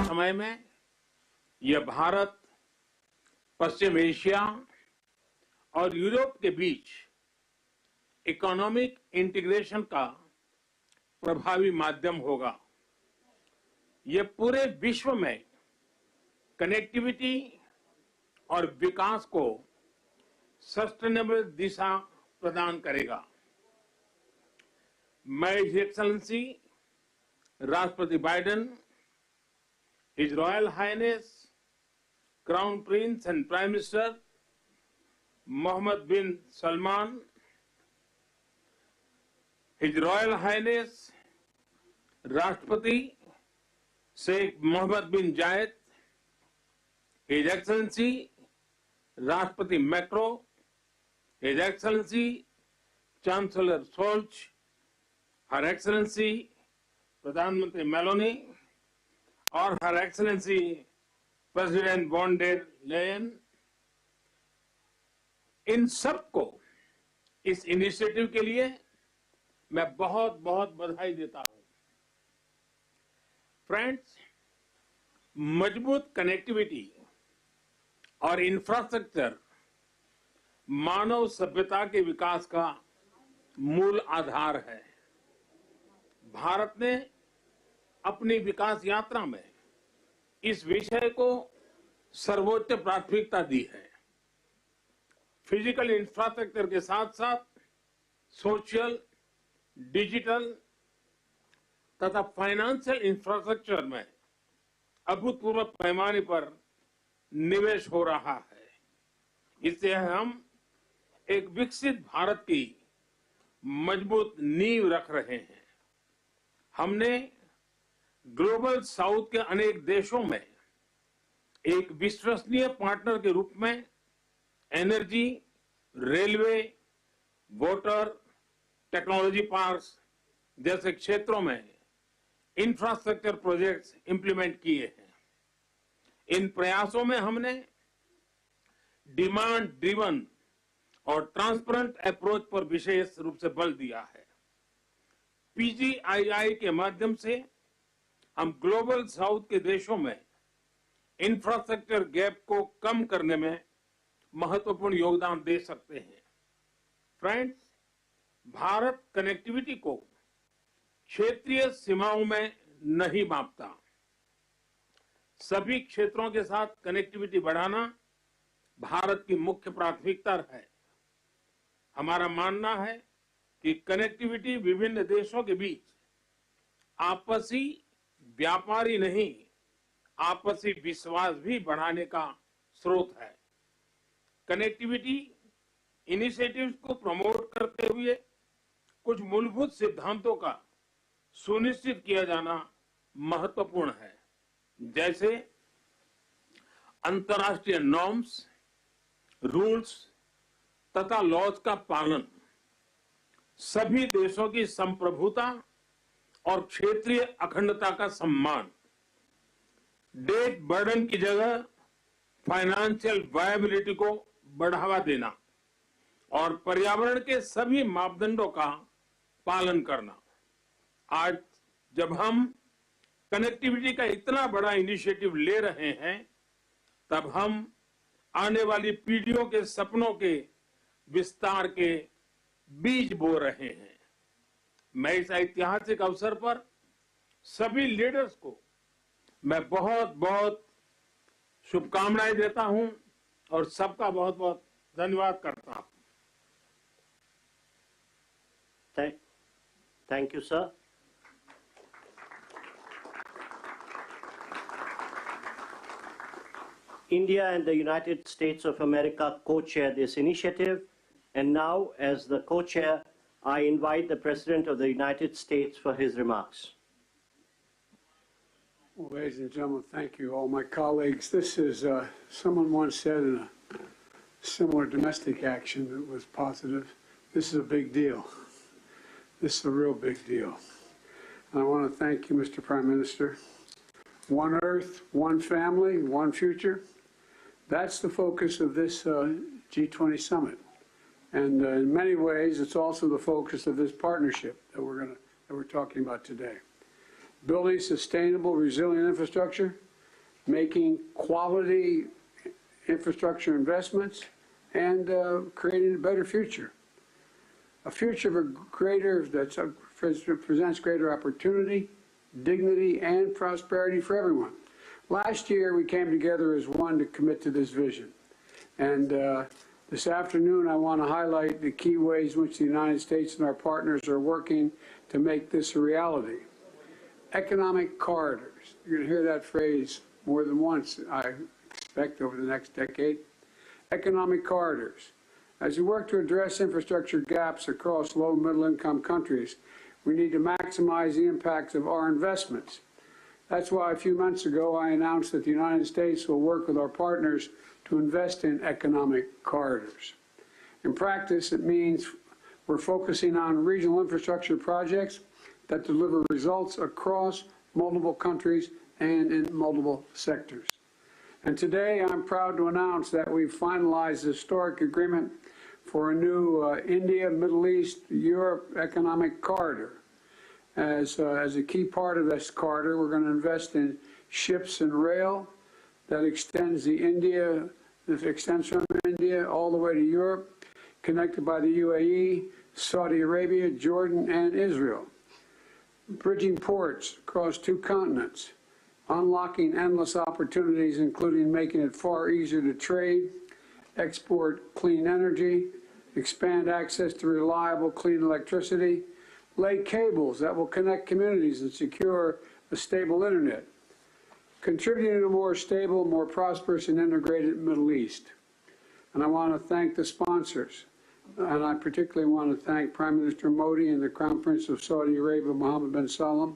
समय में यह भारत, पश्चिम एशिया और यूरोप के बीच इकोनॉमिक इंटीग्रेशन का प्रभावी माध्यम होगा। यह पूरे विश्व में कनेक्टिविटी और विकास को सस्टेनेबल दिशा प्रदान करेगा। मैं हिज एक्सेलेंसी राष्ट्रपति Biden, his royal highness crown prince and prime minister Mohammed bin Salman, his royal highness राष्ट्रपति Sheikh Mohammed bin Zayed, his excellency राष्ट्रपति Macron, his excellency chancellor Scholz, her excellency प्रधानमंत्री Meloni और her excellency president von der Leyen, इन सबको इस initiative के लिए मैं बहुत बहुत बधाई देता हूं। फ्रेंड्स, मजबूत कनेक्टिविटी और इंफ्रास्ट्रक्चर मानव सभ्यता के विकास का मूल आधार है। भारत ने अपनी विकास यात्रा में इस विषय को सर्वोच्च प्राथमिकता दी है। फिजिकल इंफ्रास्ट्रक्चर के साथ साथ सोशल, डिजिटल तथा फाइनेंशियल इंफ्रास्ट्रक्चर में अभूतपूर्व पैमाने पर निवेश हो रहा है। इससे हम एक विकसित भारत की मजबूत नींव रख रहे हैं। हमने ग्लोबल साउथ के अनेक देशों में एक विश्वसनीय पार्टनर के रूप में energy, railway, water, technology parks जैसे क्षेत्रों में इंफ्रास्ट्रक्चर प्रोजेक्ट्स इंप्लीमेंट किए हैं। इन प्रयासों में हमने डिमांड ड्रिवन और ट्रांसपेरेंट अप्रोच पर विशेष रूप से बल दिया है। पीजीआईआई के माध्यम से हम ग्लोबल साउथ के देशों में इंफ्रास्ट्रक्चर गैप को कम करने में महत्वपूर्ण योगदान दे सकते हैं। फ्रेंड्स, भारत कनेक्टिविटी को क्षेत्रीय सीमाओं में नहीं मापता। सभी क्षेत्रों के साथ कनेक्टिविटी बढ़ाना भारत की मुख्य प्राथमिकता है। हमारा मानना है कि कनेक्टिविटी विभिन्न देशों के बीच आपसी व्यापार ही नहीं, आपसी विश्वास भी बढ़ाने का स्रोत है। कनेक्टिविटी इनिशिएटिव्स को प्रमोट करते हुए कुछ मूलभूत सिद्धांतों का सुनिश्चित किया जाना महत्वपूर्ण है, जैसे अंतर्राष्ट्रीय नॉर्म्स, रूल्स तथा लॉज का पालन, सभी देशों की संप्रभुता और क्षेत्रीय अखंडता का सम्मान, डेट बर्डन की जगह फाइनेंशियल वायबिलिटी को बढ़ावा देना और पर्यावरण के सभी मापदंडों का पालन करना। आज जब हम कनेक्टिविटी का इतना बड़ा इनिशिएटिव ले रहे हैं, तब हम आने वाली पीढ़ियों के सपनों के विस्तार के बीज बो रहे हैं। मैं इस ऐतिहासिक अवसर पर सभी लीडर्स को मैं बहुत बहुत शुभकामनाएं देता हूं और सबका बहुत बहुत धन्यवाद करता हूं। Thank you, sir. India and the United States of America co-chair this initiative, and now, as the co-chair, I invite the President of the United States for his remarks. Well, ladies and gentlemen, thank you, all my colleagues. This is, someone once said in a similar domestic action that was positive, this is a big deal. This is a real big deal. And I want to thank you, Mr. Prime Minister. One Earth, one family, one future. That's the focus of this G20 summit. And in many ways, it's also the focus of this partnership that we're talking about today. Building sustainable, resilient infrastructure, making quality infrastructure investments, and creating a better future. A future that presents greater opportunity, dignity, and prosperity for everyone. Last year, we came together as one to commit to this vision. And this afternoon, I want to highlight the key ways in which the United States and our partners are working to make this a reality. Economic corridors. You're going to hear that phrase more than once, I expect, over the next decade. Economic corridors. As we work to address infrastructure gaps across low and middle income countries, we need to maximize the impacts of our investments. That's why a few months ago I announced that the United States will work with our partners to invest in economic corridors. In practice, it means we're focusing on regional infrastructure projects that deliver results across multiple countries and in multiple sectors. And today I'm proud to announce that we've finalized a historic agreement for a new India, Middle East, Europe economic corridor. As a key part of this corridor, we're going to invest in ships and rail that extends from India all the way to Europe, connected by the UAE, Saudi Arabia, Jordan, and Israel. Bridging ports across 2 continents, unlocking endless opportunities, including making it far easier to trade, export clean energy, expand access to reliable, clean electricity, lay cables that will connect communities and secure a stable internet, contributing to a more stable, more prosperous, and integrated Middle East. And I want to thank the sponsors. And I particularly want to thank Prime Minister Modi and the Crown Prince of Saudi Arabia, Mohammed bin Salman,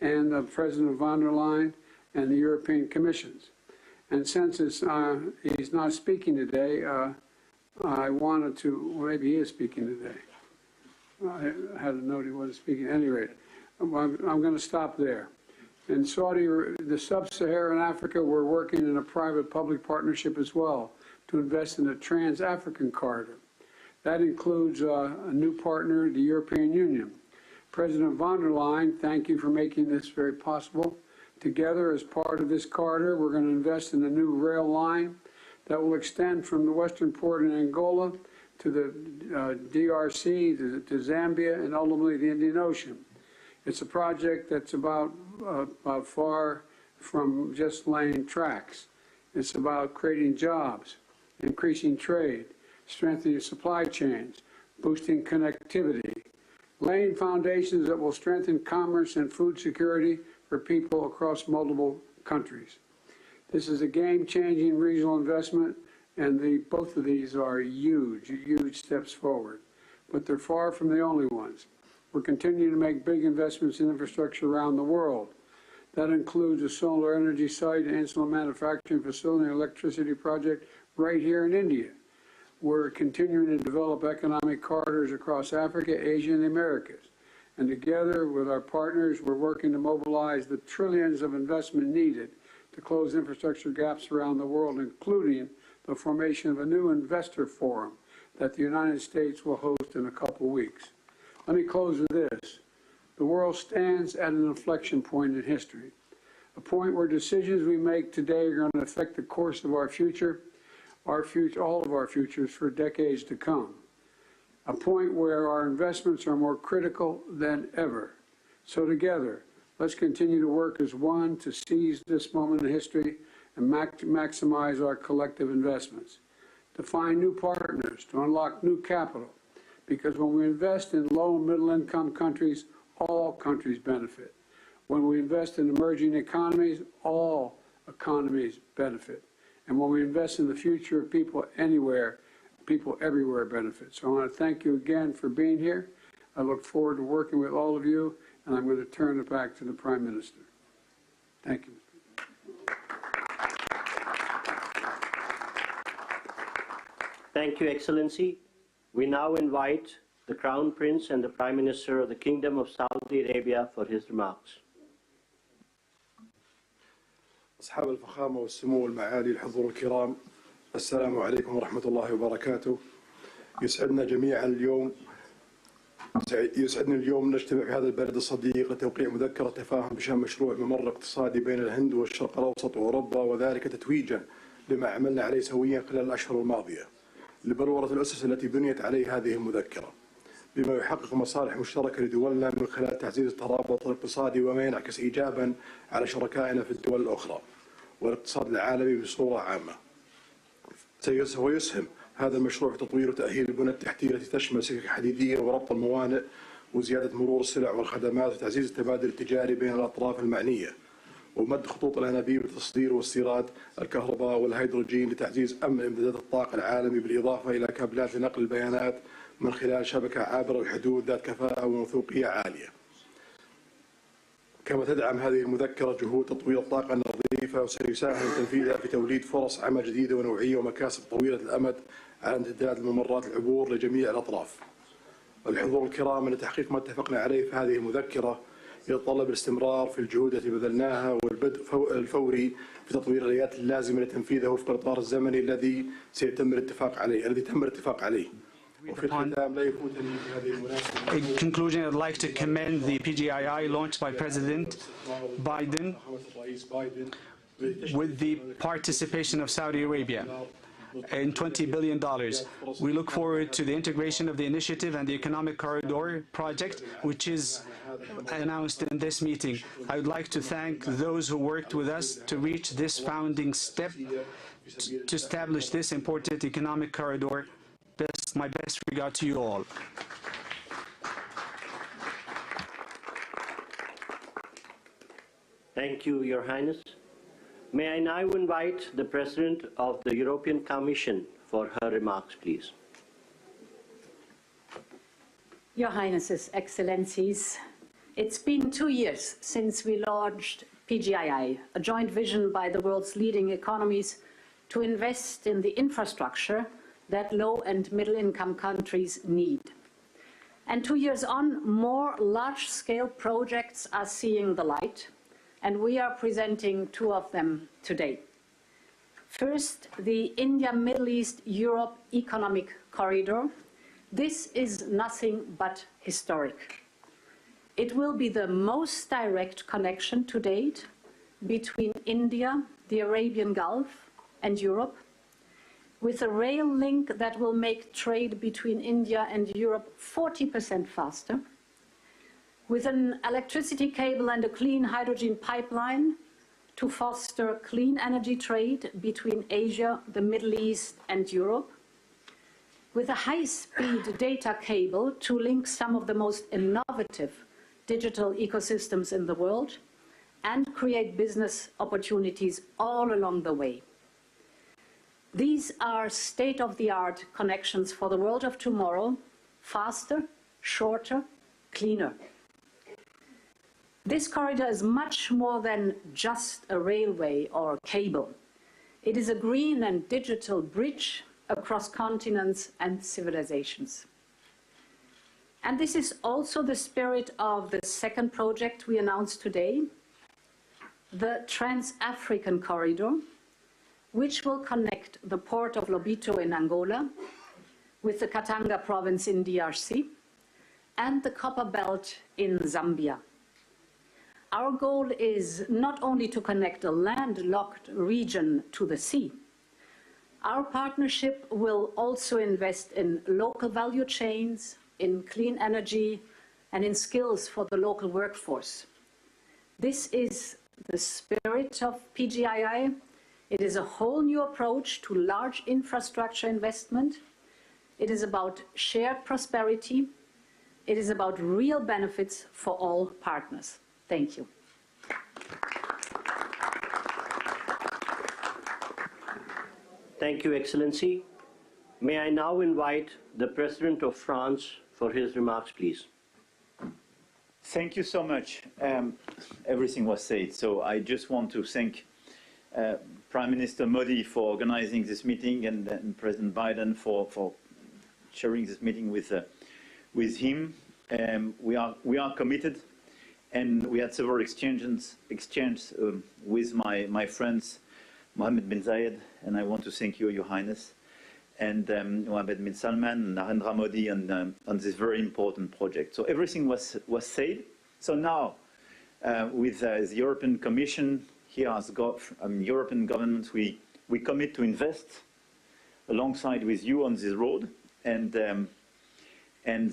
and the President von der Leyen and the European Commissions. And since he's not speaking today, I wanted to, well, maybe he is speaking today. I had a note he wasn't speaking. At any rate, I'm going to stop there. In the sub-Saharan Africa, we're working in a private-public partnership as well to invest in a trans-African corridor. That includes a new partner, the European Union. President von der Leyen, thank you for making this very possible. Together, as part of this corridor, we're going to invest in a new rail line that will extend from the western port in Angola to the DRC, to Zambia, and ultimately the Indian Ocean. It's a project that's about far from just laying tracks. It's about creating jobs, increasing trade, strengthening supply chains, boosting connectivity, laying foundations that will strengthen commerce and food security for people across multiple countries. This is a game-changing regional investment, and both of these are huge, huge steps forward. But they're far from the only ones. We're continuing to make big investments in infrastructure around the world. That includes a solar energy site, an insulin manufacturing facility, and electricity project right here in India. We're continuing to develop economic corridors across Africa, Asia, and the Americas. And together with our partners, we're working to mobilize the trillions of investment needed to close infrastructure gaps around the world, including the formation of a new investor forum that the United States will host in a couple weeks. Let me close with this. The world stands at an inflection point in history, a point where decisions we make today are going to affect the course of our future, all of our futures for decades to come. A point where our investments are more critical than ever. So together, let's continue to work as one to seize this moment in history and maximize our collective investments, to find new partners, to unlock new capital, because when we invest in low and middle income countries, all countries benefit. When we invest in emerging economies, all economies benefit. And when we invest in the future of people anywhere, people everywhere benefit. So I want to thank you again for being here. I look forward to working with all of you, and I'm going to turn it back to the Prime Minister. Thank you. Thank you, Excellency. We now invite the Crown Prince and the Prime Minister of the Kingdom of Saudi Arabia for his remarks. أصحاب الفخامة والسمو والمعالي الحضور الكرام، السلام عليكم ورحمة الله وبركاته. يسعدني اليوم نجتمع في هذا البلد الصديق لتوقيع مذكرة تفاهم بشأن مشروع ممر اقتصادي بين الهند والشرق الأوسط وأوروبا، وذلك تتويجا لما عملنا عليه سويا خلال الأشهر الماضية لبلورة الأسس التي بنيت عليه هذه المذكرة، بما يحقق مصالح مشتركة لدولنا من خلال تعزيز الترابط الاقتصادي وما ينعكس إيجابا على شركائنا في الدول الأخرى والاقتصاد العالمي بصورة عامة. سيسهم هذا المشروع في تطوير وتأهيل البنى التحتية التي تشمل سكك حديدية وربط الموانئ وزيادة مرور السلع والخدمات وتعزيز التبادل التجاري بين الأطراف المعنية، ومد خطوط الأنابيب لتصدير واستيراد الكهرباء والهيدروجين لتعزيز أمن إمدادات الطاقة العالمي، بالإضافة إلى كابلات لنقل البيانات من خلال شبكة عابرة الحدود ذات كفاءة وموثوقية عالية. كما تدعم هذه المذكرة جهود تطوير الطاقة النظيفة، وسيساهم تنفيذها في توليد فرص عمل جديدة ونوعية ومكاسب طويلة الأمد على امتداد الممرات العبور لجميع الأطراف. الحضور الكرام، أن تحقيق ما اتفقنا عليه في هذه المذكرة يتطلب الاستمرار في الجهود التي بذلناها والبدء الفوري في تطوير الآليات اللازمة لتنفيذه وفق الإطار الزمني الذي تم الاتفاق عليه. In conclusion, I'd like to commend the PGII launched by President Biden with the participation of Saudi Arabia in $20 billion. We look forward to the integration of the initiative and the Economic Corridor project, which is announced in this meeting. I would like to thank those who worked with us to reach this founding step to establish this important economic corridor. My best regard to you all. Thank you, Your Highness. May I now invite the President of the European Commission for her remarks, please. Your Highnesses, Excellencies, it's been 2 years since we launched PGII, a joint vision by the world's leading economies to invest in the infrastructure that low and middle income countries need. And 2 years on, more large-scale projects are seeing the light, and we are presenting 2 of them today. First, the India-Middle East-Europe Economic Corridor. This is nothing but historic. It will be the most direct connection to date between India, the Arabian Gulf, and Europe, with a rail link that will make trade between India and Europe 40% faster, with an electricity cable and a clean hydrogen pipeline to foster clean energy trade between Asia, the Middle East, and Europe, with a high-speed data cable to link some of the most innovative digital ecosystems in the world and create business opportunities all along the way. These are state-of-the-art connections for the world of tomorrow, faster, shorter, cleaner. This corridor is much more than just a railway or cable. It is a green and digital bridge across continents and civilizations. And this is also the spirit of the second project we announced today, the Trans-African Corridor, which will connect the port of Lobito in Angola with the Katanga province in DRC and the Copper Belt in Zambia. Our goal is not only to connect a landlocked region to the sea. Our partnership will also invest in local value chains, in clean energy, and in skills for the local workforce. This is the spirit of PGII. It is a whole new approach to large infrastructure investment. It is about shared prosperity. It is about real benefits for all partners. Thank you. Thank you, Excellency. May I now invite the President of France for his remarks, please. Thank you so much. Everything was said, so I just want to thank Prime Minister Modi for organizing this meeting and President Biden for sharing this meeting with him. We are committed, And we had several exchanges with my friends, Mohammed bin Zayed, and I want to thank you, Your Highness, and Mohammed bin Salman and Narendra Modi on this very important project. So everything was said. So now, with the European Commission, here as European governments, we commit to invest alongside with you on this road, and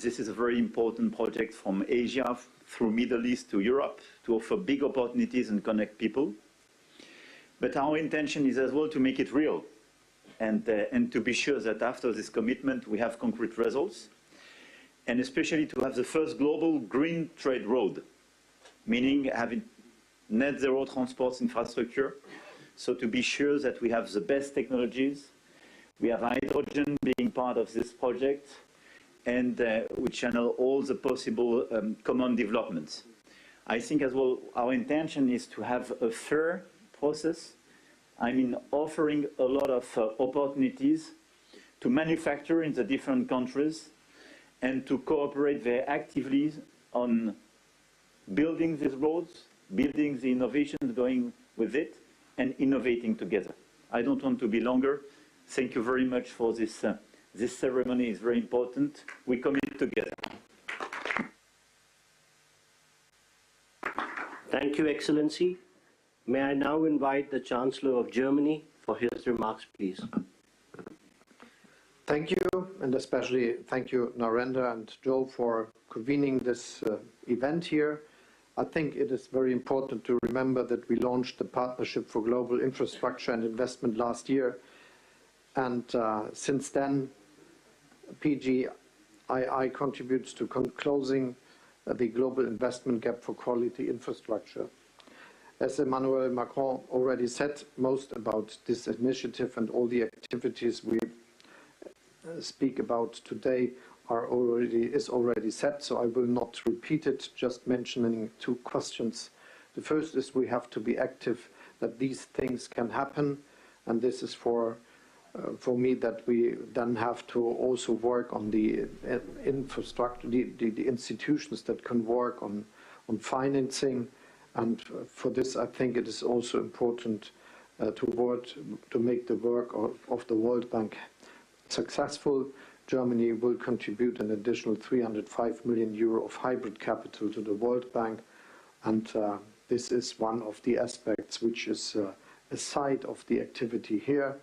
this is a very important project from Asia through Middle East to Europe to offer big opportunities and connect people. But our intention is as well to make it real, and to be sure that after this commitment we have concrete results, and especially to have the first global green trade road, meaning having net zero transport infrastructure, so to be sure that we have the best technologies. We have hydrogen being part of this project, and we channel all the possible common developments. I think as well our intention is to have a fair process, I mean offering a lot of opportunities to manufacture in the different countries and to cooperate very actively on building these roads, building the innovations going with it, and innovating together. I don't want to be longer. Thank you very much for this. This ceremony is very important. We commit together. Thank you, Excellency. May I now invite the Chancellor of Germany for his remarks, please. Thank you, and especially thank you, Narendra and Joe, for convening this event here. I think it is very important to remember that we launched the Partnership for Global Infrastructure and Investment last year, and since then, PGII contributes to closing the global investment gap for quality infrastructure. As Emmanuel Macron already said, most about this initiative and all the activities we speak about today is already set, so I will not repeat it, just mentioning two questions. The first is we have to be active that these things can happen, and this is for me that we then have to also work on the infrastructure, the institutions that can work on financing, and for this I think it is also important to make the work of the World Bank successful. Germany will contribute an additional 305 million euro of hybrid capital to the World Bank, and this is one of the aspects which is a side of the activity here.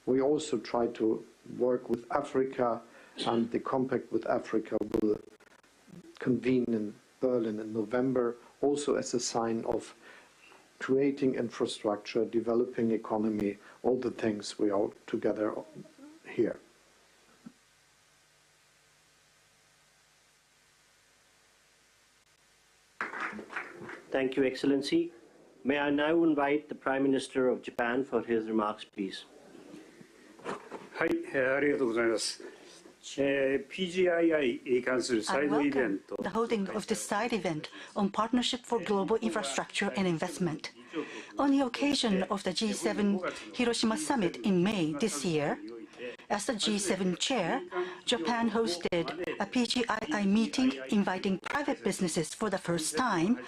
We also try to work with Africa, and the Compact with Africa will convene in Berlin in November, also as a sign of creating infrastructure, developing economy, all the things we are together here. Thank you, Excellency. May I now invite the Prime Minister of Japan for his remarks, please. はい、ありがとうございます。PGII に関するサイドイベント。The holding of this side event on Partnership for Global Infrastructure and Investment. On the occasion of the G7 Hiroshima Summit in May this year, as the G7 chair, Japan hosted a PGII meeting inviting private businesses for the first time,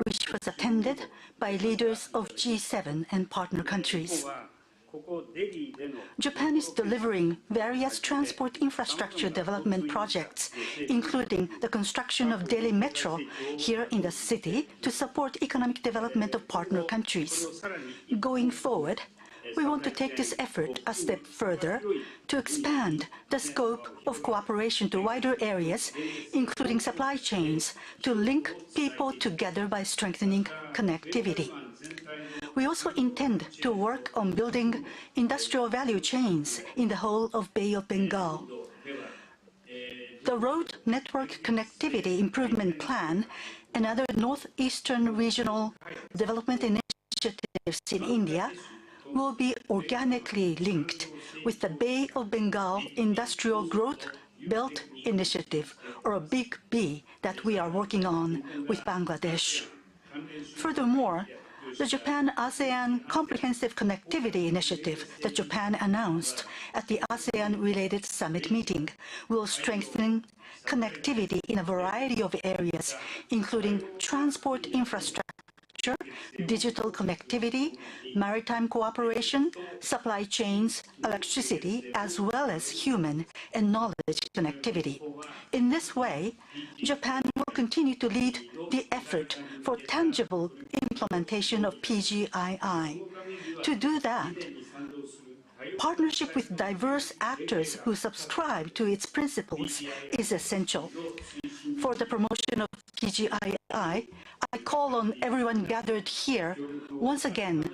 which was attended by leaders of G7 and partner countries. Japan is delivering various transport infrastructure development projects, including the construction of Delhi Metro here in the city to support economic development of partner countries. Going forward, we want to take this effort a step further to expand the scope of cooperation to wider areas, including supply chains, to link people together by strengthening connectivity. We also intend to work on building industrial value chains in the whole of Bay of Bengal. The Road Network Connectivity Improvement Plan and other Northeastern Regional Development Initiatives in India will be organically linked with the Bay of Bengal Industrial Growth Belt Initiative, or a Big B, that we are working on with Bangladesh. Furthermore, The Japan-ASEAN Comprehensive Connectivity Initiative that Japan announced at the ASEAN-related summit meeting will strengthen connectivity in a variety of areas, including transport infrastructure, digital connectivity, maritime cooperation, supply chains, electricity, as well as human and knowledge connectivity. In this way, Japan will continue to lead the effort for tangible implementation of PGII. To do that, partnership with diverse actors who subscribe to its principles is essential. For the promotion of PGII, I call on everyone gathered here once again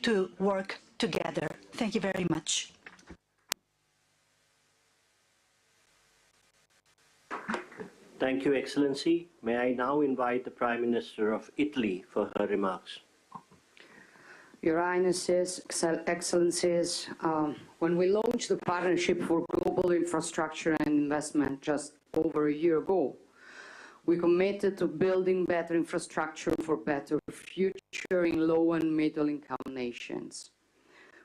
to work together. Thank you very much. Thank you, Excellency. May I now invite the Prime Minister of Italy for her remarks. Your Highnesses, Excellencies, when we launched the Partnership for Global Infrastructure and Investment just over a year ago, we committed to building better infrastructure for better future in low and middle income nations.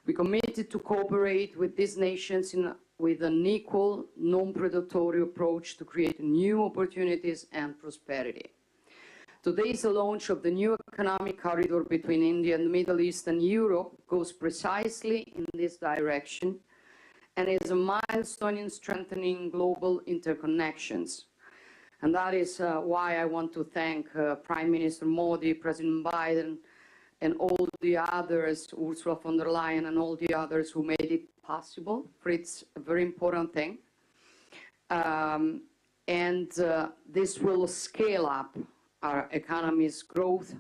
We committed to cooperate with these nations with an equal, non-predatory approach to create new opportunities and prosperity. Today's launch of the new economic corridor between India and the Middle East and Europe goes precisely in this direction and is a milestone in strengthening global interconnections. And that is why I want to thank Prime Minister Modi, President Biden, and all the others, Ursula von der Leyen and all the others who made it possible, for it's a very important thing. This will scale up our economy's growth,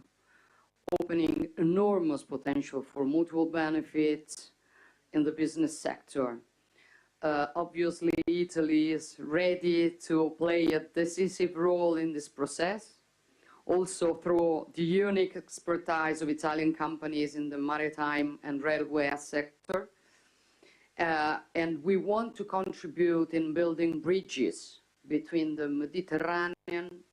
opening enormous potential for mutual benefits in the business sector. Obviously, Italy is ready to play a decisive role in this process, also through the unique expertise of Italian companies in the maritime and railway sector. And we want to contribute in building bridges between the Mediterranean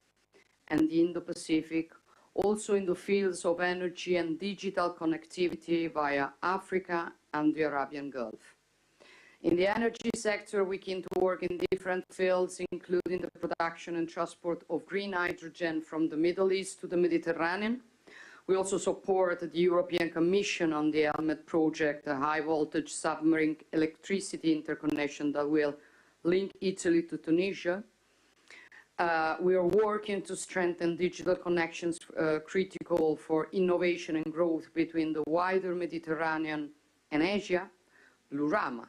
and the Indo-Pacific, also in the fields of energy and digital connectivity via Africa and the Arabian Gulf. In the energy sector, we can work in different fields, including the production and transport of green hydrogen from the Middle East to the Mediterranean. We also support the European Commission on the Helmet project, a high-voltage submarine electricity interconnection that will link Italy to Tunisia. We are working to strengthen digital connections critical for innovation and growth between the wider Mediterranean and Asia. Lurama,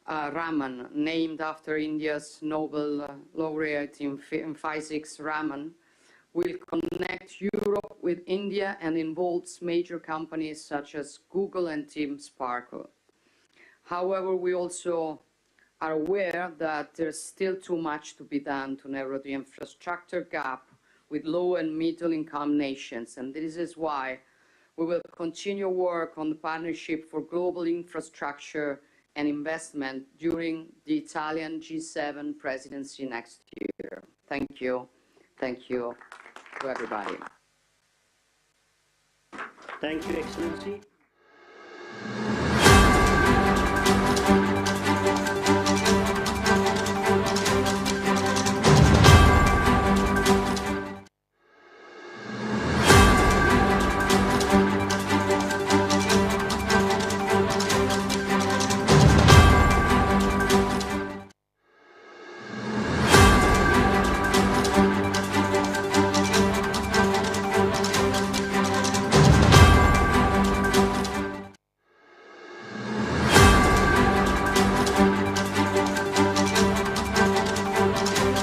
Raman, named after India's Nobel laureate in physics, Raman, will connect Europe with India and involves major companies such as Google and Team Sparkle. However, we also are aware that there's still too much to be done to narrow the infrastructure gap with low and middle income nations, and this is why we will continue work on the Partnership for Global Infrastructure and Investment during the Italian G7 presidency next year. Thank you. Thank you to everybody. Thank you, Excellency.